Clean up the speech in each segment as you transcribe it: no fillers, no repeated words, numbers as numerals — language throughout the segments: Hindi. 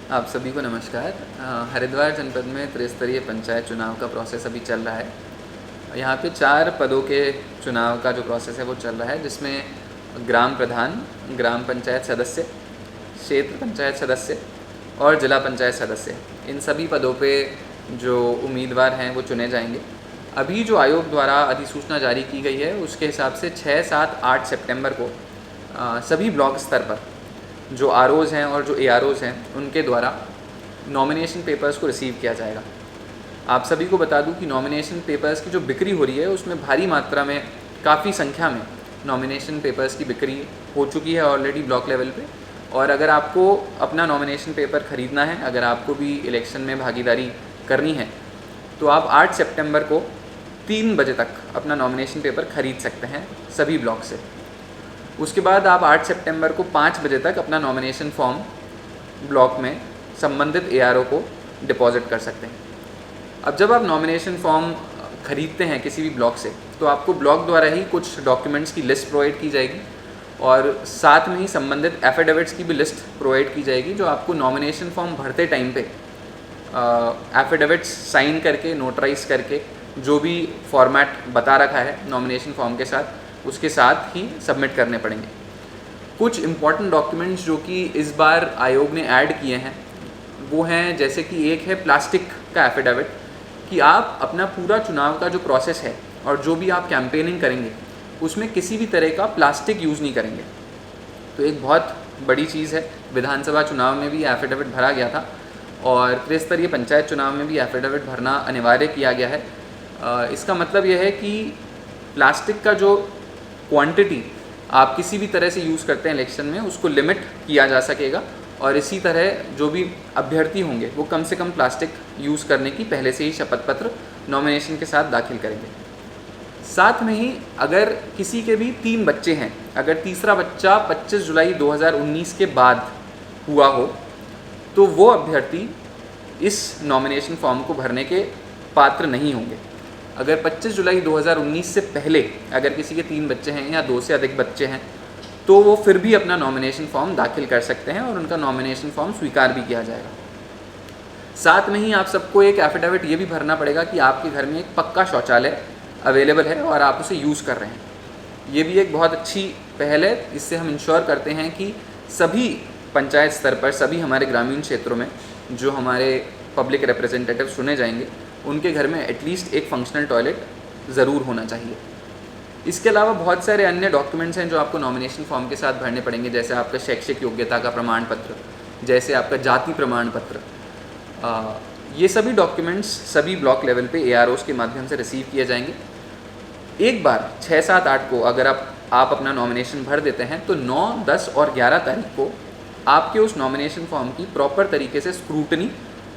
आप सभी को नमस्कार। हरिद्वार जनपद में त्रिस्तरीय पंचायत चुनाव का प्रोसेस अभी चल रहा है। यहाँ पे 4 पदों के चुनाव का जो प्रोसेस है वो चल रहा है, जिसमें ग्राम प्रधान, ग्राम पंचायत सदस्य, क्षेत्र पंचायत सदस्य और जिला पंचायत सदस्य, इन सभी पदों पे जो उम्मीदवार हैं वो चुने जाएंगे। अभी जो आयोग द्वारा अधिसूचना जारी की गई है उसके हिसाब से 6, 7, 8 सितंबर को सभी ब्लॉक स्तर पर जो आरओज़ हैं और जो एआरओज़ हैं उनके द्वारा नॉमिनेशन पेपर्स को रिसीव किया जाएगा। आप सभी को बता दूं कि नॉमिनेशन पेपर्स की जो बिक्री हो रही है उसमें भारी मात्रा में, काफ़ी संख्या में नॉमिनेशन पेपर्स की बिक्री हो चुकी है ऑलरेडी ब्लॉक लेवल पे। और अगर आपको अपना नॉमिनेशन पेपर ख़रीदना है, अगर आपको भी इलेक्शन में भागीदारी करनी है, तो आप 8 सितंबर को 3 बजे तक अपना नॉमिनेशन पेपर ख़रीद सकते हैं सभी ब्लॉक से। उसके बाद आप 8 सितंबर को 5 बजे तक अपना नॉमिनेशन फॉर्म ब्लॉक में संबंधित एआरओ को डिपॉजिट कर सकते हैं। अब जब आप नॉमिनेशन फॉर्म खरीदते हैं किसी भी ब्लॉक से, तो आपको ब्लॉक द्वारा ही कुछ डॉक्यूमेंट्स की लिस्ट प्रोवाइड की जाएगी और साथ में ही संबंधित एफिडेविट्स की भी लिस्ट प्रोवाइड की जाएगी, जो आपको नॉमिनेशन फॉर्म भरते टाइम पे एफिडेविट्स साइन करके, नोटराइज करके, जो भी फॉर्मेट बता रखा है नॉमिनेशन फॉर्म के साथ, उसके साथ ही सबमिट करने पड़ेंगे। कुछ इम्पॉर्टेंट डॉक्यूमेंट्स जो कि इस बार आयोग ने ऐड किए हैं वो हैं, जैसे कि एक है प्लास्टिक का एफिडेविट, कि आप अपना पूरा चुनाव का जो प्रोसेस है और जो भी आप कैंपेनिंग करेंगे उसमें किसी भी तरह का प्लास्टिक यूज़ नहीं करेंगे। तो एक बहुत बड़ी चीज़ है। विधानसभा चुनाव में भी एफिडेविट भरा गया था और त्रिस्तरीय पंचायत चुनाव में भी एफिडेविट भरना अनिवार्य किया गया है। इसका मतलब यह है कि प्लास्टिक का जो क्वांटिटी आप किसी भी तरह से यूज़ करते हैं इलेक्शन में, उसको लिमिट किया जा सकेगा और इसी तरह जो भी अभ्यर्थी होंगे वो कम से कम प्लास्टिक यूज़ करने की पहले से ही शपथ पत्र नॉमिनेशन के साथ दाखिल करेंगे। साथ में ही अगर किसी के भी 3 बच्चे हैं, अगर तीसरा बच्चा 25 जुलाई 2019 के बाद हुआ हो, तो वो अभ्यर्थी इस नॉमिनेशन फॉर्म को भरने के पात्र नहीं होंगे। अगर 25 जुलाई 2019 से पहले अगर किसी के 3 बच्चे हैं या 2 से अधिक बच्चे हैं, तो वो फिर भी अपना नॉमिनेशन फॉर्म दाखिल कर सकते हैं और उनका नॉमिनेशन फॉर्म स्वीकार भी किया जाएगा। साथ में ही आप सबको एक एफिडेविट ये भी भरना पड़ेगा कि आपके घर में एक पक्का शौचालय अवेलेबल है और आप उसे यूज़ कर रहे हैं। ये भी एक बहुत अच्छी पहल है। इससे हम इंश्योर करते हैं कि सभी पंचायत स्तर पर, सभी हमारे ग्रामीण क्षेत्रों में जो हमारे पब्लिक रिप्रेजेंटेटिव चुने जाएंगे, उनके घर में एटलीस्ट एक फंक्शनल टॉयलेट ज़रूर होना चाहिए। इसके अलावा बहुत सारे अन्य डॉक्यूमेंट्स हैं जो आपको नॉमिनेशन फॉर्म के साथ भरने पड़ेंगे, जैसे आपका शैक्षिक योग्यता का प्रमाण पत्र, जैसे आपका जाति प्रमाण पत्र। ये सभी डॉक्यूमेंट्स सभी ब्लॉक लेवल पे एआरओस के माध्यम से रिसीव किए जाएंगे। एक बार 6, 7, 8 को अगर आप अपना नॉमिनेशन भर देते हैं, तो 9, 10 और 11 तारीख को आपके उस नॉमिनेशन फॉर्म की प्रॉपर तरीके से स्क्रूटनी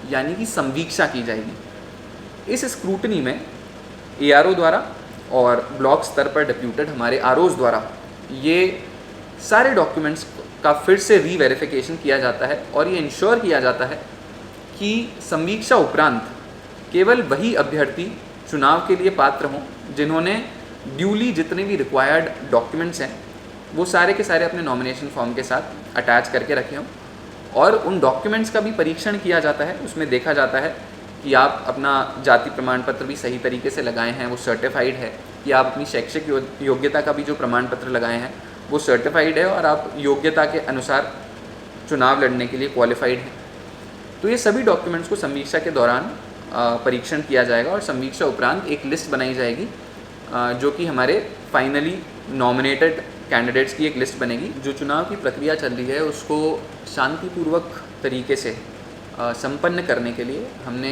यानी कि संवीक्षा की जाएगी। इस स्क्रूटनी में एआरओ द्वारा और ब्लॉक स्तर पर डिप्यूटेड हमारे आरओज़ द्वारा ये सारे डॉक्यूमेंट्स का फिर से रीवेरिफिकेशन किया जाता है और ये इंश्योर किया जाता है कि संवीक्षा उपरांत केवल वही अभ्यर्थी चुनाव के लिए पात्र हों जिन्होंने ड्यूली जितने भी रिक्वायर्ड डॉक्यूमेंट्स हैं वो सारे के सारे अपने नॉमिनेशन फॉर्म के साथ अटैच करके रखे हों। और उन डॉक्यूमेंट्स का भी परीक्षण किया जाता है। उसमें देखा जाता है कि आप अपना जाति प्रमाण पत्र भी सही तरीके से लगाए हैं, वो सर्टिफाइड है, कि आप अपनी शैक्षिक योग्यता का भी जो प्रमाण पत्र लगाए हैं वो सर्टिफाइड है और आप योग्यता के अनुसार चुनाव लड़ने के लिए क्वालिफाइड हैं। तो ये सभी डॉक्यूमेंट्स को संवीक्षा के दौरान परीक्षण किया जाएगा और संवीक्षा उपरांत एक लिस्ट बनाई जाएगी, जो कि हमारे फाइनली नॉमिनेटेड कैंडिडेट्स की एक लिस्ट बनेगी। जो चुनाव की प्रक्रिया चल रही है उसको शांतिपूर्वक तरीके से संपन्न करने के लिए हमने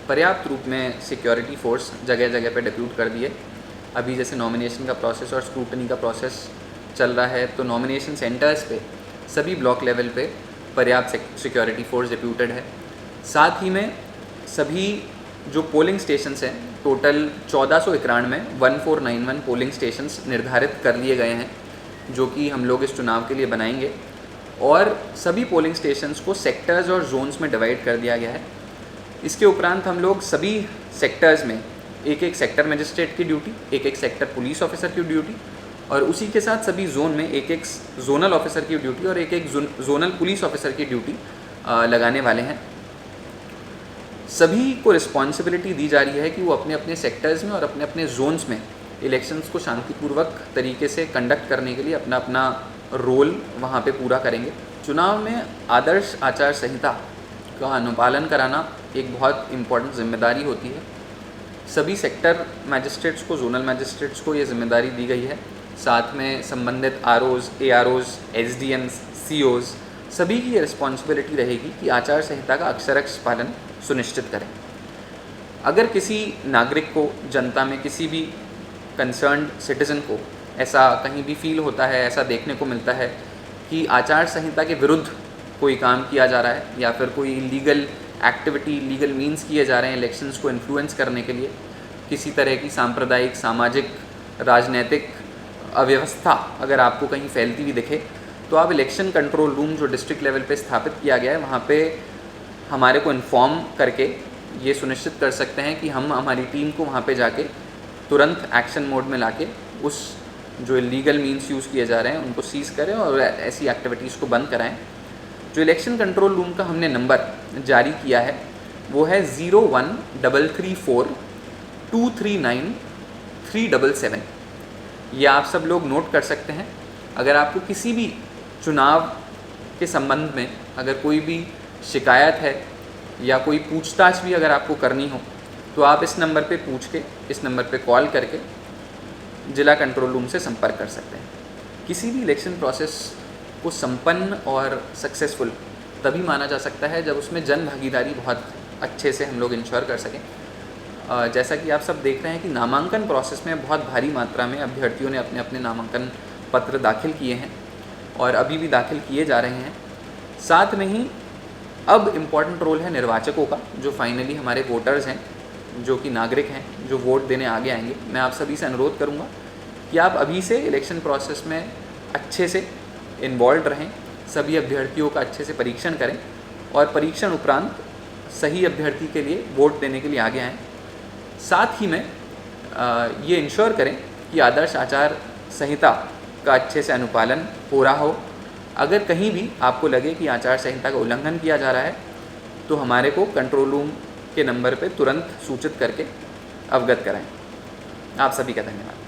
पर्याप्त रूप में सिक्योरिटी फोर्स जगह जगह पर डिप्यूट कर दिए। अभी जैसे नॉमिनेशन का प्रोसेस और स्क्रूटनी का प्रोसेस चल रहा है, तो नॉमिनेशन सेंटर्स पे सभी ब्लॉक लेवल पे पर्याप्त सिक्योरिटी फोर्स डिप्यूटेड है। साथ ही में सभी जो पोलिंग स्टेशंस हैं, टोटल 1491 1491 पोलिंग स्टेशंस निर्धारित कर लिए गए हैं, जो कि हम लोग इस चुनाव के लिए बनाएंगे। और सभी पोलिंग स्टेशंस को सेक्टर्स और जोन्स में डिवाइड कर दिया गया है। इसके उपरांत हम लोग सभी सेक्टर्स में एक एक सेक्टर मजिस्ट्रेट की ड्यूटी, एक एक सेक्टर पुलिस ऑफिसर की ड्यूटी और उसी के साथ सभी जोन में एक एक जोनल ऑफिसर की ड्यूटी और एक एक जोनल पुलिस ऑफिसर की ड्यूटी लगाने वाले हैं। सभी को रिस्पॉन्सिबिलिटी दी जा रही है कि वो अपने अपने सेक्टर्स में और अपने अपने जोन्स में इलेक्शंस को शांतिपूर्वक तरीके से कंडक्ट करने के लिए अपना अपना रोल वहाँ पे पूरा करेंगे। चुनाव में आदर्श आचार संहिता का अनुपालन कराना एक बहुत इम्पॉर्टेंट जिम्मेदारी होती है। सभी सेक्टर मैजिस्ट्रेट्स को, जोनल मैजिस्ट्रेट्स को ये जिम्मेदारी दी गई है। साथ में संबंधित आरओज़, एआरओज़, एसडीएम्स, सीओज़ सभी की ये रिस्पॉन्सिबिलिटी रहेगी कि आचार संहिता का अक्षरश पालन सुनिश्चित करें। अगर किसी नागरिक को, जनता में किसी भी कंसर्न्ड सिटीज़न को ऐसा कहीं भी फील होता है, ऐसा देखने को मिलता है कि आचार संहिता के विरुद्ध कोई काम किया जा रहा है या फिर कोई लीगल एक्टिविटी, लीगल मीन्स किए जा रहे हैं इलेक्शंस को इन्फ्लुएंस करने के लिए, किसी तरह की सांप्रदायिक, सामाजिक, राजनीतिक अव्यवस्था अगर आपको कहीं फैलती हुई दिखे, तो आप इलेक्शन कंट्रोल रूम जो डिस्ट्रिक्ट लेवल पे स्थापित किया गया है वहाँ पे हमारे को इन्फॉर्म करके ये सुनिश्चित कर सकते हैं कि हम हमारी टीम को वहाँ पे जाके तुरंत एक्शन मोड में लाके उस जो इलीगल मीन्स यूज़ किए जा रहे हैं उनको सीज़ करें और ऐसी एक्टिविटीज़ को बंद कराएं। जो इलेक्शन कंट्रोल रूम का हमने नंबर जारी किया है वो है 0133423937। ये आप सब लोग नोट कर सकते हैं। अगर आपको किसी भी चुनाव के संबंध में अगर कोई भी शिकायत है या कोई पूछताछ भी अगर आपको करनी हो तो आप इस नंबर पे पूछ के, इस नंबर पे कॉल करके जिला कंट्रोल रूम से संपर्क कर सकते हैं। किसी भी इलेक्शन प्रोसेस को संपन्न और सक्सेसफुल तभी माना जा सकता है जब उसमें जन भागीदारी बहुत अच्छे से हम लोग इंश्योर कर सकें। जैसा कि आप सब देख रहे हैं कि नामांकन प्रोसेस में बहुत भारी मात्रा में अभ्यर्थियों ने अपने अपने नामांकन पत्र दाखिल किए हैं और अभी भी दाखिल किए जा रहे हैं। साथ में ही अब इम्पॉर्टेंट रोल है निर्वाचकों का, जो फाइनली हमारे वोटर्स हैं, जो कि नागरिक हैं, जो वोट देने आगे आएंगे। मैं आप सभी से अनुरोध करूंगा कि आप अभी से इलेक्शन प्रोसेस में अच्छे से इन्वॉल्व रहें, सभी अभ्यर्थियों का अच्छे से परीक्षण करें और परीक्षण उपरांत सही अभ्यर्थी के लिए वोट देने के लिए आगे आएँ। साथ ही में ये इंश्योर करें कि आदर्श आचार संहिता का अच्छे से अनुपालन हो रहा हो। अगर कहीं भी आपको लगे कि आचार संहिता का उल्लंघन किया जा रहा है तो हमारे को कंट्रोल रूम के नंबर पे तुरंत सूचित करके अवगत कराएं। आप सभी का धन्यवाद।